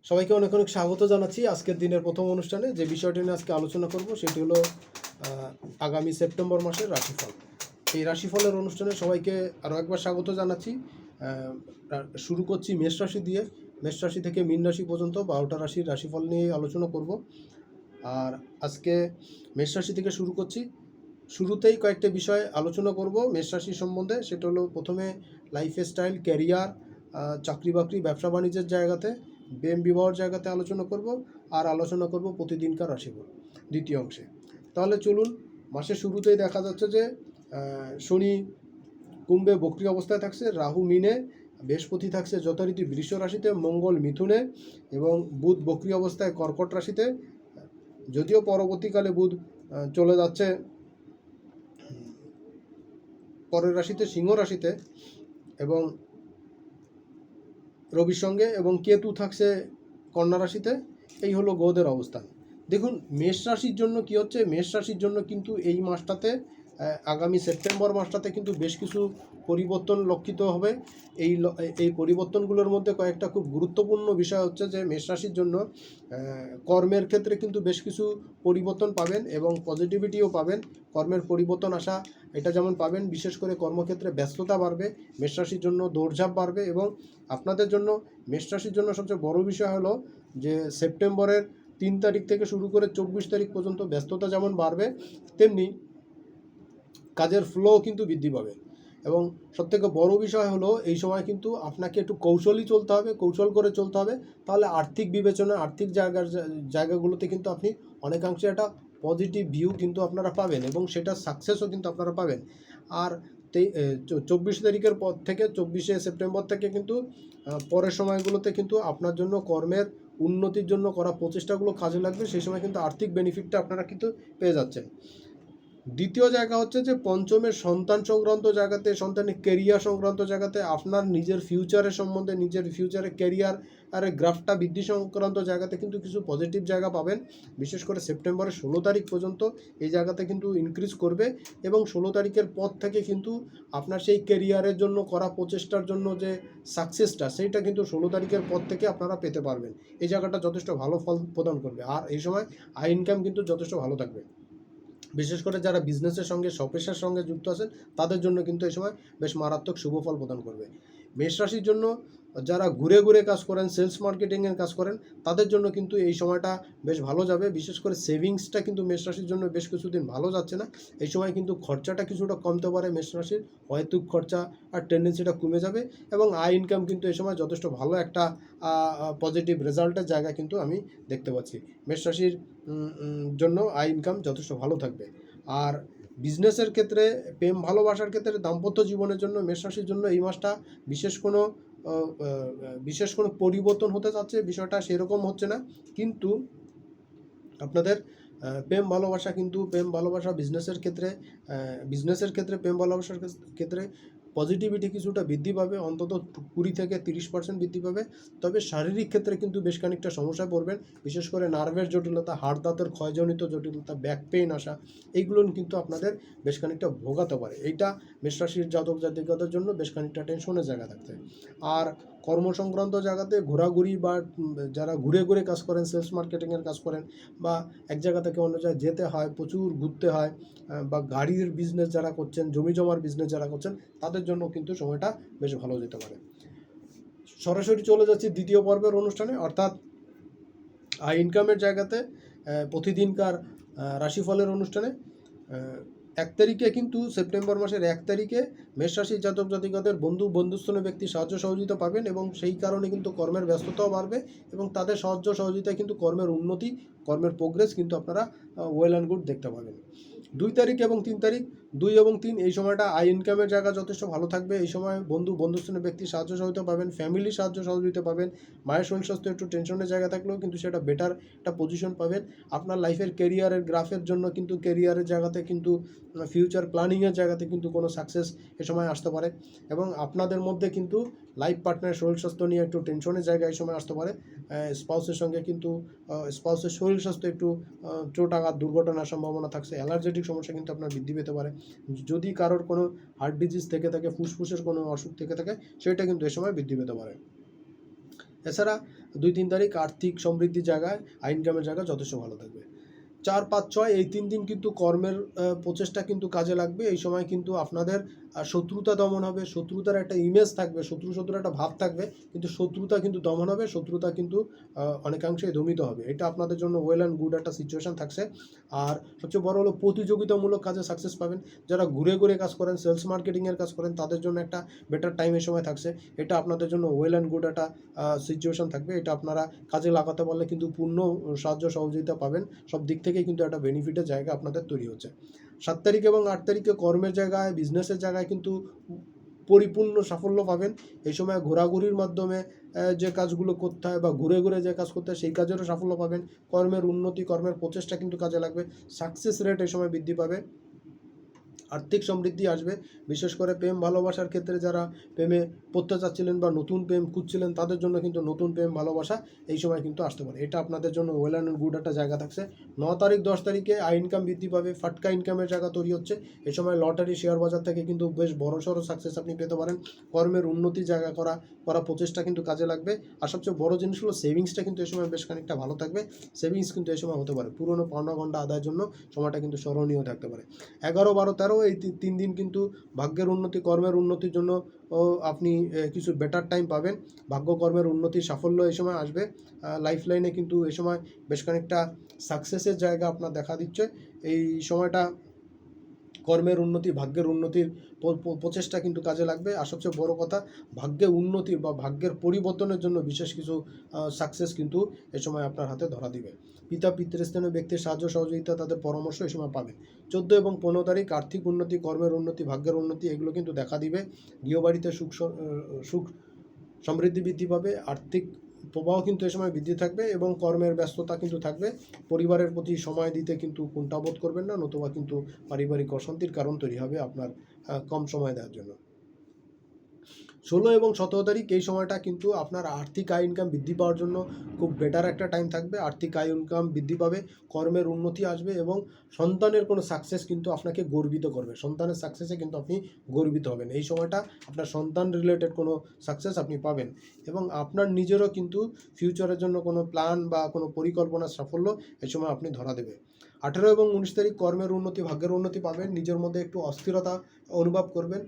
সবাইকে অনেক অনেক স্বাগত জানাচ্ছি আজকের দিনের প্রথম অনুষ্ঠানে। যে বিষয়টি নিয়ে আজকে আলোচনা করব সেটি হলো আগামী সেপ্টেম্বর মাসের রাশিফল। এই রাশিফলের অনুষ্ঠানে সবাইকে আরও একবার স্বাগত জানাচ্ছি। শুরু করছি মেষ রাশি দিয়ে। মেষ রাশি থেকে মীন রাশি পর্যন্ত 12টা রাশির রাশিফল নিয়ে আলোচনা করব। আর আজকে মেষ রাশি থেকে শুরু করছি। শুরুতেই কয়েকটা বিষয় আলোচনা করব মেষ রাশি সম্বন্ধে। সেটা হলো প্রথমে লাইফস্টাইল, ক্যারিয়ার, চাকরি বাকরি, ব্যবসা বাণিজ্যের জায়গাতে, প্রেম বিবাহর জায়গাতে আলোচনা করব। আর আলোচনা করব প্রতিদিনকার রাশিফল দ্বিতীয় অংশে। তাহলে চলুন, মাসের শুরুতেই দেখা যাচ্ছে যে শনি কুম্ভে বক্রী অবস্থায় থাকছে, রাহু মিনে, বৃহস্পতি থাকছে যথারীতি বৃষ রাশিতে, মঙ্গল মিথুনে এবং বুধ বক্রী অবস্থায় কর্কট রাশিতে। যদিও পরবর্তীকালে বুধ চলে যাচ্ছে পরের রাশিতে, সিংহ রাশিতে, এবং রবির সঙ্গে, এবং কেতু থাকছে কন্যা রাশিতে। এই হলো গ্রহদের অবস্থান। দেখুন মেষ রাশির জন্য কি হচ্ছে। মেষ রাশির জন্য কিন্তু এই মাসটাতে, আগামী সেপ্টেম্বর মাসটাতে কিন্তু বেশ কিছু পরিবর্তন লক্ষিত হবে। এই পরিবর্তনগুলোর মধ্যে কয়েকটা খুব গুরুত্বপূর্ণ বিষয় হচ্ছে যে মেষ রাশির জন্য কর্মের ক্ষেত্রে কিন্তু বেশ কিছু পরিবর্তন পাবেন এবং পজিটিভিটিও পাবেন। কর্মের পরিবর্তন আসা এটা যেমন পাবেন, বিশেষ করে কর্মক্ষেত্রে ব্যস্ততা বাড়বে, মেষ রাশির জন্য দৌড়ঝাঁপ বাড়বে। এবং আপনাদের জন্য, মেষ রাশির জন্য সবচেয়ে বড় বিষয় হলো যে সেপ্টেম্বরের 3 তারিখ থেকে শুরু করে 24 তারিখ পর্যন্ত ব্যস্ততা যেমন বাড়বে, তেমনি কাজের ফ্লো কিন্তু বৃদ্ধি পাবে। এবং সবথেকে বড় বিষয় হলো এই সময় কিন্তু আপনাকে একটু কৌশলী চলতে হবে, কৌশল করে চলতে হবে। তাহলে আর্থিক বিবেচনা, আর্থিক জায়গাগুলোতে কিন্তু আপনি অনেকাংশে একটা পজিটিভ ভিউ কিন্তু আপনারা পাবেন এবং সেটা সাকসেসও কিন্তু আপনারা পাবেন। আর 24 তারিখের পর থেকে, 24শে সেপ্টেম্বর থেকে কিন্তু পরের সময়গুলোতে কিন্তু আপনার জন্য কর্মের উন্নতির জন্য করা প্রচেষ্টাগুলো কাজে লাগবে। সেই সময় কিন্তু আর্থিক বেনিফিটটা আপনারা কিন্তু পেয়ে যাচ্ছেন। দ্বিতীয় জায়গা হচ্ছে যে পঞ্চমের সন্তান সংক্রান্ত জায়গাতে, সন্তানের কেরিয়ার সংক্রান্ত জায়গাতে, আপনার নিজের ফিউচারের সম্বন্ধে, নিজের ফিউচারের কেরিয়ার আর গ্রাফটা বৃদ্ধি সংক্রান্ত জায়গাতে কিন্তু কিছু পজিটিভ জায়গা পাবেন। বিশেষ করে সেপ্টেম্বরের 16 তারিখ পর্যন্ত এই জায়গাতে কিন্তু ইনক্রিজ করবে এবং 16 তারিখের পর থেকে কিন্তু আপনার সেই কেরিয়ারের জন্য করা প্রচেষ্টার জন্য যে সাকসেসটা, সেইটা কিন্তু 16 তারিখের পর থেকে আপনারা পেতে পারবেন। এই জায়গাটা যথেষ্ট ভালো ফল প্রদান করবে। আর এই সময় আয় ইনকাম কিন্তু যথেষ্ট ভালো থাকবে। বিশেষ করে যারা বিজনেসের সঙ্গে, স্বপেশার সঙ্গে যুক্ত আছেন, তাদের জন্য কিন্তু এই সময় বেশ মারাত্মক শুভ ফল প্রদান করবে। মেষ রাশির জন্য যারা ঘুরে ঘুরে কাজ করেন, সেলস মার্কেটিংয়ের কাজ করেন, তাদের জন্য কিন্তু এই সময়টা বেশ ভালো যাবে। বিশেষ করে সেভিংসটা কিন্তু মেষ রাশির জন্য বেশ কিছুদিন ভালো যাচ্ছে না। এই সময় কিন্তু খরচাটা কিছুটা কমতে পারে মেষ রাশির, হয়তো খরচা আর টেন্ডেন্সিটা কমে যাবে এবং আয় ইনকাম কিন্তু এই সময় যথেষ্ট ভালো একটা পজিটিভ রেজাল্টের জায়গা কিন্তু আমি দেখতে পাচ্ছি। মেষ রাশির জন্য আয় ইনকাম যথেষ্ট ভালো থাকবে। আর বিজনেসের ক্ষেত্রে, প্রেম ভালোবাসার ক্ষেত্রে, দাম্পত্য জীবনের জন্য মেষ রাশির জন্য এই মাসটা বিশেষ কোনো পরিবর্তন হতে যাচ্ছে বিষয়টা সেরকম হচ্ছে না। কিন্তু আপনাদের প্রেম ভালোবাসা বিজনেসের ক্ষেত্রে প্রেম ভালোবাসার ক্ষেত্রে পজিটিভিটি কিছুটা বৃদ্ধি পাবে, অন্তত 20 থেকে 30% বৃদ্ধি পাবে। তবে শারীরিক ক্ষেত্রে কিন্তু বেশ খানিকটা সমস্যায় পড়বেন। বিশেষ করে নার্ভের জটিলতা, হাড় দাঁতের ক্ষয়জনিত জটিলতা, ব্যাক পেইন আসা, এইগুলো কিন্তু আপনাদের বেশ খানিকটা ভোগাতে পারে। এইটা মেষ রাশির জাতক জাতিকাদের জন্য বেশ খানিকটা টেনশনের জায়গা থাকতে। আর কর্মসংক্রান্ত জায়গাতে ঘোরাঘুরি বা যারা ঘুরে ঘুরে কাজ করেন, সেলস মার্কেটিংয়ের কাজ করেন, বা এক জায়গা থেকে অন্য জায়গায় যেতে হয়, প্রচুর ঘুরতে হয়, বা গাড়ির বিজনেস যারা করছেন, জমি জমার বিজনেস যারা করছেন, তাদের জন্য কিন্তু সময়টা বেশ ভালো যেতে পারে। সরাসরি চলে যাচ্ছি দ্বিতীয় পর্বের অনুষ্ঠানে, অর্থাৎ আয় ইনকামের জায়গাতে প্রতিদিনকার রাশিফলের অনুষ্ঠানে। 1 তারিখে কিন্তু, সেপ্টেম্বর মাসের 1 তারিখে মেষ রাশির জাতক জাতিকাদের বন্ধুস্থানীয় ব্যক্তির সাহায্য সহযোগিতা পাবেন এবং সেই কারণে কিন্তু কর্মের ব্যস্ততাও বাড়বে এবং তাদের সাহায্য সহযোগিতায় কিন্তু কর্মের উন্নতি, কর্মের প্রোগ্রেস কিন্তু আপনারা ওয়েল অ্যান্ড গুড দেখতে পাবেন। 2 তারিখ এবং 3 তারিখ, 2 এবং 3, এই সময়টা আয় ইনকামের জায়গা যথেষ্ট ভালো থাকবে। এই সময় বন্ধুস্থানীয় ব্যক্তির সাহায্য সহযোগিতা পাবেন, ফ্যামিলির সাহায্য সহযোগিতা পাবেন। মায়ের শরীর স্বাস্থ্য একটু টেনশনের জায়গা থাকলেও কিন্তু সেটা বেটার একটা পজিশন পাবেন। আপনার লাইফের কেরিয়ারের গ্রাফের জন্য কিন্তু, কেরিয়ারের জায়গাতে কিন্তু, ফিউচার প্ল্যানিংয়ের জায়গাতে কিন্তু কোনো সাকসেস এ সময় আসতে পারে এবং আপনাদের মধ্যে কিন্তু লাইফ পার্টনারের শরীর স্বাস্থ্য নিয়ে একটু টেনশনের জায়গা এই সময় আসতে পারে। স্পাউসের সঙ্গে কিন্তু স্পাউসের শরীর স্বাস্থ্য একটু চোট আঘাত, দুর্ঘটনার সম্ভাবনা থাকছে। অ্যালার্জেটিক সমস্যা কিন্তু আপনার বৃদ্ধি পেতে পারে। যদি কারোর কোনো হার্ট ডিজিজ থেকে থাকে, ফুসফুসের কোনো অসুখ থেকে থাকে, সেটা কিন্তু এ সময় বৃদ্ধি পেতে পারে। এছাড়া 2-3 তারিখ আর্থিক সমৃদ্ধির জায়গায়, ইনকামের জায়গা যথেষ্ট ভালো থাকবে। 4, 5, 6 এই 3 দিন কিন্তু কর্মের প্রচেষ্টা কিন্তু কাজে লাগবে। এই সময় কিন্তু আপনাদের শত্রুতা দমন হবে, শত্রুতার একটা ইমেজ থাকবে, শত্রুর একটা ভাব থাকবে, কিন্তু শত্রুতা কিন্তু দমন হবে, শত্রুতা কিন্তু অনেকাংশেই দমিত হবে। এটা আপনাদের জন্য ওয়েল অ্যান্ড গুড একটা সিচুয়েশান থাকছে। আর সবচেয়ে বড় হলো প্রতিযোগিতামূলক কাজে সাকসেস পাবেন। যারা ঘুরে ঘুরে কাজ করেন, সেলস মার্কেটিংয়ের কাজ করেন, তাদের জন্য একটা বেটার টাইম এই সময় থাকছে। এটা আপনাদের জন্য ওয়েল অ্যান্ড গুড একটা সিচুয়েশান থাকবে। এটা আপনারা কাজে লাগাতে পারলে কিন্তু পূর্ণ সাহায্য সহযোগিতা পাবেন। সব দিক থেকেই কিন্তু একটা বেনিফিটের জায়গা আপনাদের তৈরি হচ্ছে। 7 তারিখ এবং 8 তারিখে কর্মের জায়গায়, বিজনেসের জায়গায় কিন্তু পরিপূর্ণ সাফল্য পাবেন। এই সময় ঘোরাঘুরির মাধ্যমে যে কাজগুলো করতে হয় বা ঘুরে ঘুরে যে কাজ করতে হয় সেই কাজেরও সাফল্য পাবেন। কর্মের উন্নতি, কর্মের প্রচেষ্টা কিন্তু কাজে লাগবে। সাকসেস রেট এই সময় বৃদ্ধি পাবে। আর্থিক সমৃদ্ধি আসবে। বিশেষ করে প্রেম ভালোবাসার ক্ষেত্রে যারা প্রেমে পড়তে চাচ্ছিলেন বা নতুন প্রেম খুঁজছিলেন, তাদের জন্য কিন্তু নতুন প্রেম ভালোবাসা এই সময় কিন্তু আসতে পারে। এটা আপনাদের জন্য ওয়েল অ্যান্ড গুড একটা জায়গা থাকছে। 9 তারিখ 10 তারিখে ইনকাম বৃদ্ধি পাবে, ফাটকা ইনকামের জায়গা তৈরি হচ্ছে। এই সময় লটারি, শেয়ার বাজার থেকে কিন্তু বেশ বড়সড় সাকসেস আপনি পেতে পারেন। কর্মের উন্নতির জায়গা করা প্রচেষ্টা কিন্তু কাজে লাগবে। আর সবচেয়ে বড় জিনিস হলো সেভিংসটা কিন্তু এই সময় বেশ খানিকটা ভালো থাকবে। সেভিংস কিন্তু এই সময় হতে পারে। পুরনো পাওনা গন্ডা আদায়ের জন্য সময়টা কিন্তু স্মরণীয় থাকতে পারে। 11, 12, 13 এই 3 দিন কিন্তু ভাগ্যের উন্নতি, কর্মের উন্নতির জন্য আপনি কিছু বেটার টাইম পাবেন। ভাগ্য, কর্মের উন্নতির সাফল্য এই সময় আসবে। লাইফ লাইনে কিন্তু এই সময় বেশ খানিকটা সাকসেসের জায়গা আপনার দেখা দিচ্ছে। এই সময়টা কর্মের উন্নতি, ভাগ্যের উন্নতির প্রচেষ্টা কিন্তু কাজে লাগবে। আর সবচেয়ে বড় কথা, ভাগ্যে উন্নতির বা ভাগ্যের পরিবর্তনের জন্য বিশেষ কিছু সাকসেস কিন্তু এ সময় আপনার হাতে ধরা দিবে। পিতৃস্থানীয় ব্যক্তির সাহায্য সহযোগিতা, তাদের পরামর্শ এই সময় পাবেন। 14 এবং 15 তারিখ আর্থিক উন্নতি, কর্মের উন্নতি, ভাগ্যের উন্নতি এগুলো কিন্তু দেখা দিবে। গৃহবাড়িতে সুখ সমৃদ্ধি বৃদ্ধি পাবে। আর্থিক প্রবাহ কিন্তু এ সময় বৃদ্ধি থাকবে এবং কর্মের ব্যস্ততা কিন্তু থাকবে। পরিবারের প্রতি সময় দিতে কিন্তু কুণ্ঠাবোধ করবেন না, নতুবা কিন্তু পারিবারিক অশান্তির কারণ তৈরি হবে আপনার কম সময় দেওয়ার জন্য। 16 এবং 17 তারিখ এই সময়টা কিন্তু আপনার আর্থিক ইনকাম বৃদ্ধি পাওয়ার জন্য খুব বেটার একটা টাইম থাকবে। আর্থিক ইনকাম বৃদ্ধি পাবে, কর্মের উন্নতি আসবে এবং সন্তানের কোনো সাকসেস কিন্তু আপনাকে গর্বিত করবে। সন্তানের সাকসেসে কিন্তু আপনি গর্বিত হবেন। এই সময়টা আপনার সন্তান রিলেটেড কোনো সাকসেস আপনি পাবেন এবং আপনার নিজেরও কিন্তু ফিউচারের জন্য কোনো প্ল্যান বা কোনো পরিকল্পনার সাফল্য এই সময় আপনি ধরা দেবে। 18 এবং 19 তারিখ কর্মের উন্নতি, ভাগ্যের উন্নতি পাবেন। নিজের মধ্যে একটু অস্থিরতা অনুভব করবেন,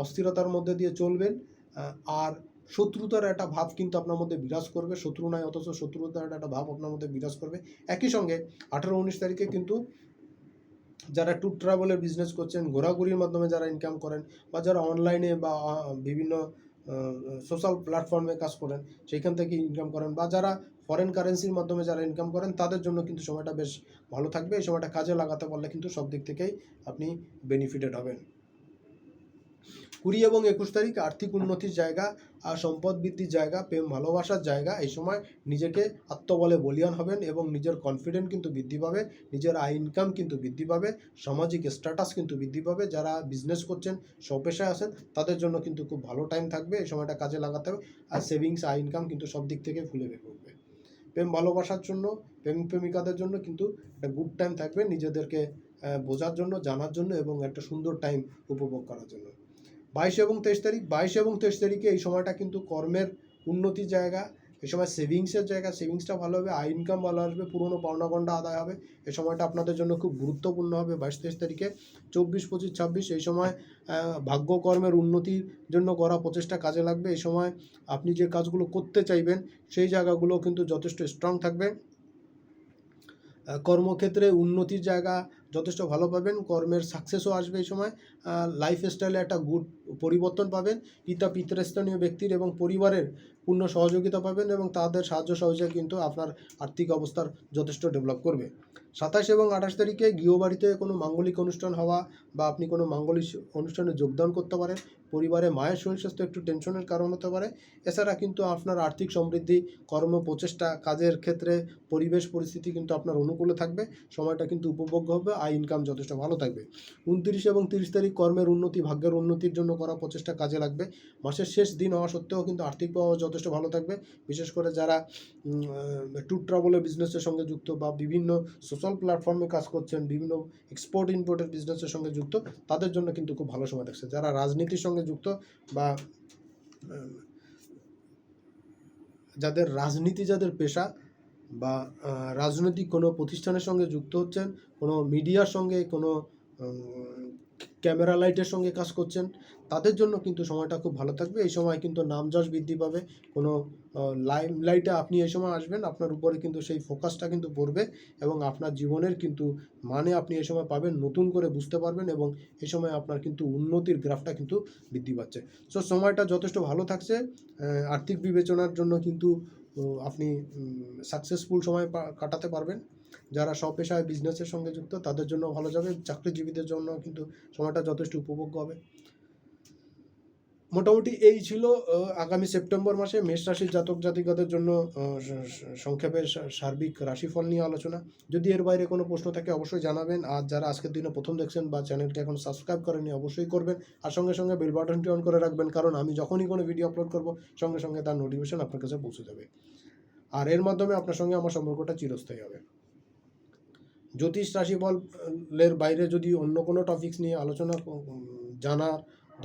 অস্থিরতার মধ্যে দিয়ে চলবেন। আর শত্রুতার একটা ভাব কিন্তু আপনার মধ্যে বিরাজ করবে। শত্রু নয়, অথচ শত্রুতার একটা ভাব আপনার মধ্যে বিরাজ করবে। একই সঙ্গে 18-19 তারিখে কিন্তু যারা ট্যুর ট্রাভেলের বিজনেস করছেন, ঘোরাঘুরির মাধ্যমে যারা ইনকাম করেন বা যারা অনলাইনে বা বিভিন্ন সোশ্যাল প্ল্যাটফর্মে কাজ করেন, সেইখান থেকে ইনকাম করেন বা যারা ফরেন কারেন্সির মাধ্যমে যারা ইনকাম করেন, তাদের জন্য কিন্তু সময়টা বেশ ভালো থাকবে। এই সময়টা কাজে লাগাতে পারলে কিন্তু সব দিক থেকেই আপনি বেনিফিটেড হবেন। 20 এবং 21 তারিখ আর্থিক উন্নতির জায়গা, আর সম্পদ বৃদ্ধির জায়গা, প্রেম ভালোবাসার জায়গা। এই সময় নিজেকে আত্মবলে বলীয়ান হবেন এবং নিজের কনফিডেন্স কিন্তু বৃদ্ধি পাবে, নিজের ইনকাম কিন্তু বৃদ্ধি পাবে, সামাজিক স্ট্যাটাস কিন্তু বৃদ্ধি পাবে। যারা বিজনেস করছেন, স্বপেশায় আছেন, তাদের জন্য কিন্তু খুব ভালো টাইম থাকবে। এই সময়টা কাজে লাগাতে হবে। আর সেভিংস, ইনকাম কিন্তু সব দিক থেকে ফুলে উঠবে। প্রেম ভালোবাসার জন্য, প্রেমিক প্রেমিকাদের জন্য কিন্তু একটা গুড টাইম থাকবে, নিজেদেরকে বোঝার জন্য, জানার জন্য এবং একটা সুন্দর টাইম উপভোগ করার জন্য। 22 এবং 23 তারিখ 22 এবং 23 তারিখে এই সময়টা কিন্তু কর্মের উন্নতির জায়গা। এই সময় সেভিংসের জায়গা, সেভিংসটা ভালো হবে, ইনকাম ভালো আসবে, পুরনো পাওনা গন্ডা আদায় হবে। এই সময়টা আপনাদের জন্য খুব গুরুত্বপূর্ণ হবে 22-23 তারিখে। 24, 25, 26 এই সময় ভাগ্য, কর্মের উন্নতির জন্য করা প্রচেষ্টা কাজে লাগবে। এই সময় আপনি যে কাজগুলো করতে চাইবেন সেই জায়গাগুলো কিন্তু যথেষ্ট স্ট্রং থাকবে। কর্মক্ষেত্রে উন্নতির জায়গা যথেষ্ট ভালো পাবেন, কর্মের সাকসেসও আসবে। এই সময় লাইফস্টাইলে একটা গুড পরিবর্তন পাবেন। পিতৃস্থানীয় ব্যক্তির এবং পরিবারের পূর্ণ সহযোগিতা পাবেন এবং তাদের সাহায্য সহযোগিতা কিন্তু আপনার আর্থিক অবস্থার যথেষ্ট ডেভেলপ করবে। 27 এবং 28 তারিখে গৃহবাড়িতে কোনো মাঙ্গলিক অনুষ্ঠান হওয়া বা আপনি কোনো মাঙ্গলিক অনুষ্ঠানে যোগদান করতে পারেন। পরিবারে মায়ের শরীর স্বাস্থ্য একটু টেনশনের কারণ হতে পারে। এছাড়া কিন্তু আপনার আর্থিক সমৃদ্ধি, কর্ম প্রচেষ্টা, কাজের ক্ষেত্রে পরিবেশ পরিস্থিতি কিন্তু আপনার অনুকূলে থাকবে। সময়টা কিন্তু উপভোগ্য হবে, ইনকাম যথেষ্ট ভালো থাকবে। 29 এবং 30 তারিখ কর্মের উন্নতি, ভাগ্যের উন্নতির জন্য করা প্রচেষ্টা কাজে লাগবে। মাসের শেষ দিন হওয়া সত্ত্বেও কিন্তু আর্থিক প্রভাব যথেষ্ট ভালো থাকবে। বিশেষ করে যারা ট্যুর ট্রাভেলের বিজনেসের সঙ্গে যুক্ত বা বিভিন্ন সোশ্যাল প্ল্যাটফর্মে কাজ করছেন, বিভিন্ন এক্সপোর্ট ইম্পোর্টের বিজনেসের সঙ্গে যুক্ত, তাদের জন্য কিন্তু খুব ভালো সময় থাকছে। যারা রাজনীতির সঙ্গে যুক্ত বা যাদের রাজনীতি, যাদের পেশা বা রাজনৈতিক কোনো প্রতিষ্ঠানের সঙ্গে যুক্ত হচ্ছেন, কোনো মিডিয়ার সঙ্গে, কোনো ক্যামেরা লাইটের সঙ্গে কাজ করছেন, তাদের জন্য কিন্তু সময়টা খুব ভালো থাকবে। এই সময় কিন্তু নামযশ বৃদ্ধি পাবে। কোনো লাইমলাইটে আপনি এই সময় আসবেন, আপনার উপরে কিন্তু সেই ফোকাসটা কিন্তু পড়বে এবং আপনার জীবনের কিন্তু মানে আপনি এই সময় পাবেন, নতুন করে বুঝতে পারবেন এবং এই সময় আপনার কিন্তু উন্নতির গ্রাফটা কিন্তু বৃদ্ধি পাচ্ছে। সো সময়টা যথেষ্ট ভালো থাকছে। আর্থিক বিবেচনার জন্য কিন্তু আপনি সাকসেসফুল সময় কাটাতে পারবেন। যারা স্বপেশায় বিজনেসের সঙ্গে যুক্ত তাদের জন্য ভালো যাবে। চাকরিজীবীদের জন্য কিন্তু সময়টা যথেষ্ট উপভোগ্য হবে। মোটামুটি এই ছিল আগামী সেপ্টেম্বর মাসে মেষ রাশির জাতক জাতিকাদের জন্য সংক্ষেপে সার্বিক রাশিফল নিয়ে আলোচনা। যদি এর বাইরে কোনো প্রশ্ন থাকে অবশ্যই জানাবেন। আর যারা আজকের দিনে প্রথম দেখছেন বা চ্যানেলটি এখন সাবস্ক্রাইব করেননি অবশ্যই করবেন। আর সঙ্গে সঙ্গে বেল বাটনটি অন করে রাখবেন, কারণ আমি যখনই কোনো ভিডিও আপলোড করব সঙ্গে সঙ্গে তার নোটিফিকেশন আপনার কাছে পৌঁছে যাবে। আর এর মাধ্যমে আপনার সঙ্গে আমার সম্পর্কটা চিরস্থায়ী হবে। জ্যোতিষ রাশিফলের বাইরে যদি অন্য কোনো টপিকস নিয়ে আলোচনা জানা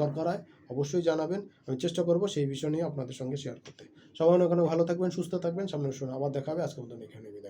দরকার হয় অবশ্যই জানাবেন। আমি চেষ্টা করব সেই বিষয় নিয়ে আপনাদের সঙ্গে শেয়ার করতে। সবাই ওখানে ভালো থাকবেন, সুস্থ থাকবেন। সামনের সময় আবার দেখা হবে। আজকের মতন এখানে বিদায়।